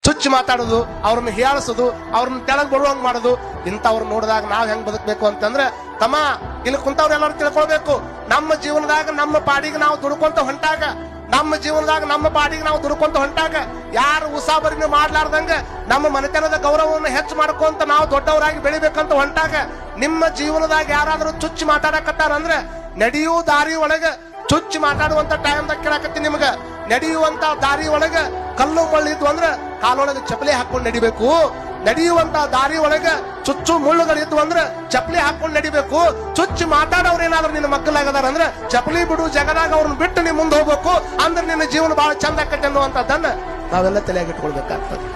ಚುಚ್ಚಿ ಮಾತಾಡೋದು, ಅವ್ರನ್ನ ಹೀಯಾಳಿಸೋದು, ಅವ್ರನ್ನ ತೆಳಗ್ ಬರುವಂಗ್ ಮಾಡೋದು, ಇಂಥವ್ರು ನೋಡಿದಾಗ ನಾವ್ ಹೆಂಗ್ ಬದುಕಬೇಕು ಅಂತಂದ್ರೆ, ತಮ್ಮ ಇಲ್ಲಿ ಕುಂತವ್ರು ಎಲ್ಲರೂ ತಿಳ್ಕೊಳ್ಬೇಕು, ನಮ್ಮ ಜೀವನದಾಗ ನಮ್ಮ ಪಾಡಿಗೆ ನಾವು ದುಡ್ಕೊಂತ ಹೊಂಟಾಗ, ನಮ್ಮ ಜೀವನದಾಗ ನಮ್ಮ ಪಾಡಿಗೆ ನಾವು ದುಡ್ಕೊಂತ ಹೊಂಟಾಗ, ಯಾರು ಉಸಾಬರಿನ ಮಾಡ್ಲಾರ್ದಂಗ ನಮ್ಮ ಮನೆತನದ ಗೌರವವನ್ನು ಹೆಚ್ಚು ಮಾಡ್ಕೊಂತ ನಾವು ದೊಡ್ಡವರಾಗಿ ಬೆಳಿಬೇಕಂತ ಹೊಂಟಾಗ, ನಿಮ್ಮ ಜೀವನದಾಗ ಯಾರಾದ್ರೂ ಚುಚ್ಚಿ ಮಾತಾಡಕತ್ತಾರ ಅಂದ್ರೆ, ನಡೆಯೂ ದಾರಿ ಒಳಗ ಚುಚ್ಚಿ ಮಾತಾಡುವಂತ ಟೈಮ್ದಾಗ ಕೇಳಕತ್ತಿ ನಿಮ್ಗ, ನಡೆಯುವಂತ ದಾರಿ ಒಳಗ ಕಲ್ಲು ಮಳ್ಳಿದ್ವು ಅಂದ್ರ ಕಾಲೊಳಗೆ ಚಪ್ಪಲಿ ಹಾಕೊಂಡು ನಡಿಬೇಕು, ನಡೆಯುವಂತ ದಾರಿ ಒಳಗ ಚುಚ್ಚು ಮುಳ್ಳುಗಳಿದ್ವು ಅಂದ್ರ ಚಪ್ಪಲಿ ಹಾಕೊಂಡು ನಡಿಬೇಕು. ಚುಚ್ಚಿ ಮಾತಾಡೋರು ಏನಾದ್ರು ನಿನ್ನ ಮಕ್ಕಳಾಗದಾರ ಅಂದ್ರೆ ಚಪ್ಪಲಿ ಬಿಡು, ಜಗದಾಗ ಅವ್ರನ್ನ ಬಿಟ್ಟು ನೀ ಮುಂದೆ ಹೋಗ್ಬೇಕು, ಅಂದ್ರೆ ನಿನ್ನ ಜೀವನ ಬಹಳ ಚಂದ ಆಕತ್ತೆ ಅನ್ನುವಂಥದ್ದನ್ನ ನಾವೆಲ್ಲ ತಲೆಯಾಗಿಟ್ಕೊಳ್ಬೇಕಾಗ್ತದೆ.